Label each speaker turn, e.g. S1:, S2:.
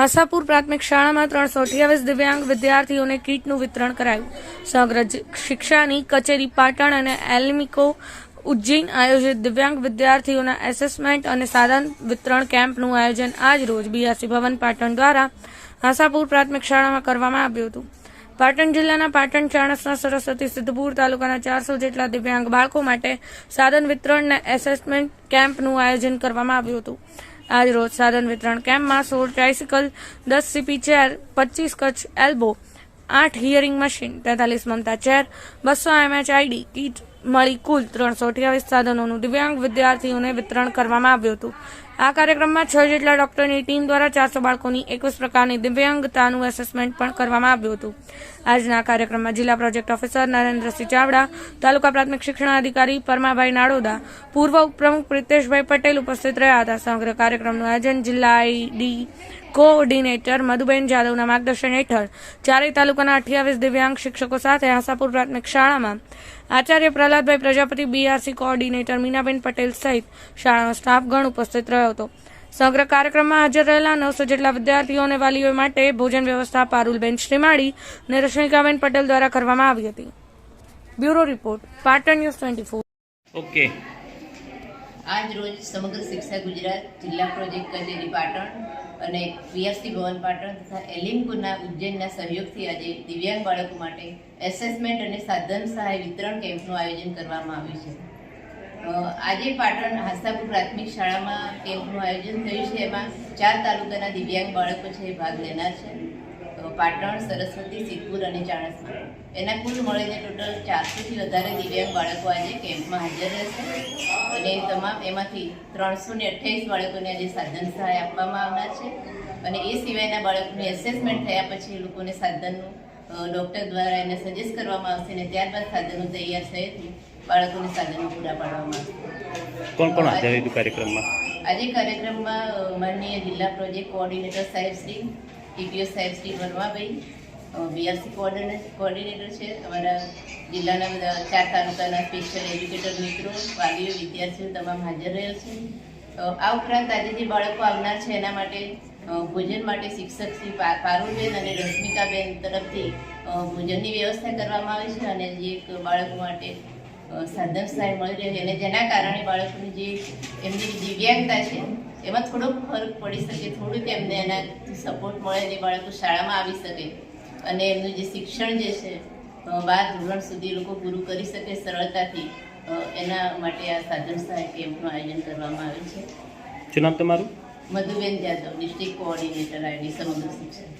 S1: આશાપુર પ્રાથમિક શાળામાં 328 દિવ્યાંગ વિદ્યાર્થીઓને કીટનું વિતરણ કરાયું. સમગ્ર શિક્ષાની કચેરી પાટણ અને એલ્મિકો ઉજ્જૈન આયોજિત દિવ્યાંગ વિદ્યાર્થીઓના એસેસમેન્ટ અને સાધન વિતરણ કેમ્પનું આયોજન આજ રોજ બીઆરસી ભવન પાટણ દ્વારા આશાપુર પ્રાથમિક શાળામાં કરવામાં આવ્યું હતું. પાટણ જિલ્લાના પાટણ, ચાણસ્મા, સરસ્વતી, સિદ્ધપુર તાલુકાના 400 જેટલા દિવ્યાંગ બાળકો માટે સાધન વિતરણ અને એસેસમેન્ટ કેમ્પનું આયોજન કરવામાં આવ્યું હતું. આજ રોજ સાધન વિતરણ કેમ્પમાં 16 tricycle, 10 CP chair, 25 Kutch elbow, 8 hearing machine, 43 મમતા ચેર, 200 MHID કીટ મળી કુલ 328 સાધનોનું દિવ્યાંગ વિદ્યાર્થીઓને વિતરણ કરવામાં આવ્યું હતું. આ કાર્યક્રમમાં 6 જેટલા ડોક્ટરની ટીમ દ્વારા 400 બાળકોની 21 પ્રકારની દિવ્યાંગતાનું એસેસમેન્ટ પણ કરવામાં આવ્યું હતું. આજના કાર્યક્રમમાં જિલ્લા પ્રોજેક્ટ ઓફિસર નરેન્દ્રસિંહ ચાવડા, તાલુકા પ્રાથમિક શિક્ષણાધિકારી પરમાભાઈ નાડોદા, પૂર્વ ઉપપ્રમુખ પ્રિતેશભાઈ પટેલ ઉપસ્થિત રહ્યા હતા. સમગ્ર કાર્યક્રમનું આયોજન જિલ્લા આઈડી કોઓર્ડિનેટર મધુબેન જાદવના માર્ગદર્શન હેઠળ ચારેય તાલુકાના 28 દિવ્યાંગ શિક્ષકો સાથે આશાપુર પ્રાથમિક શાળામાં આચાર્ય પ્રહલાદભાઈ પ્રજાપતિ, બીઆરસી કોઓર્ડિનેટર મીનાબેન પટેલ સહિત શાળાનો સ્ટાફગણ ઉપસ્થિત રહ્યો હતો. સમગ્ર કાર્યક્રમમાં હાજર રહેલા 900 જેટલા વિદ્યાર્થીઓ અને વાલીઓ માટે ભોજન વ્યવસ્થા પારુલબેન શ્રીમાળી અને રશ્મિકાબેન પટેલ દ્વારા કરવામાં આવી હતી. Bureau report, Patan news 24.
S2: Okay.
S3: આજ રોજ સમગ્ર શિક્ષા ગુજરાત જિલ્લા પ્રોજેક્ટ કચેરી પાટણ અને બીઆરસી ભવન પાટણ તથા એલિમ્કોના ઉજ્જૈનના સહયોગથી આજે દિવ્યાંગ બાળકો માટે એસેસમેન્ટ અને સાધન સહાય વિતરણ કેમ્પનું આયોજન કરવામાં આવ્યું છે. આજે પાટણ આશાપુર પ્રાથમિક શાળામાં કેમ્પનું આયોજન થયું છે. એમાં 4 તાલુકાના દિવ્યાંગ બાળકો છે એ ભાગ લેનાર છે. પાટણ, સરસ્વતી, સિદ્ધપુર અને ચાણસ્મા. એના કુલ મળીને ટોટલ 400થી વધારે દિવ્યાંગ બાળકો આજે કેમ્પમાં હાજર રહેશે અને તમામ એમાંથી 328 બાળકોને આજે સાધન સહાય આપવામાં આવનાર છે. અને એ સિવાયના બાળકોનું એસેસમેન્ટ થયા પછી એ લોકોને સાધનનું ડૉક્ટર દ્વારા એને સજેસ્ટ કરવામાં આવશે અને ત્યારબાદ સાધનો તૈયાર થયેથી બાળકોને સાધનો પૂરા પાડવામાં આવશે.
S2: કોણ કોણ હાજર હતું કાર્યક્રમમાં? આજે
S3: કાર્યક્રમમાં માનનીય જિલ્લા પ્રોજેક્ટ કોઓર્ડિનેટર સાહેબ શ્રી, ટીપીઓ સાહેબ શ્રી વર્માભાઈ, બીઆરસી કોઓર્ડિનેટર છે, અમારા જિલ્લાના બધા 4 તાલુકાના સ્પેશિયલ એજ્યુકેટર મિત્રો, વાલીઓ, વિદ્યાર્થીઓ તમામ હાજર રહેલ છે. આ ઉપરાંત આજે જે બાળકો આવનાર છે એના માટે ભોજન માટે શિક્ષક શ્રી પારુલબેન અને રશ્મિકાબેન તરફથી ભોજનની વ્યવસ્થા કરવામાં આવી છે અને જે એક બાળકો માટે સાધન સહાય મળી રહે અને જેના કારણે બાળકોની જે એમની દિવ્યાંગતા છે એમાં થોડોક ફરક પડી શકે, થોડુંક એમને એનાથી સપોર્ટ મળે અને બાળકો શાળામાં આવી શકે અને એમનું જે શિક્ષણ જે છે 12 ધોરણ સુધી લોકો પૂરું કરી શકે સરળતાથી, એના માટે આ સાધન સહાય કેમ્પનું આયોજન કરવામાં આવ્યું છે.
S2: શું નામ તમારું?
S3: Madhuben Jadav, district coordinator ID Samagra શિક્ષણ.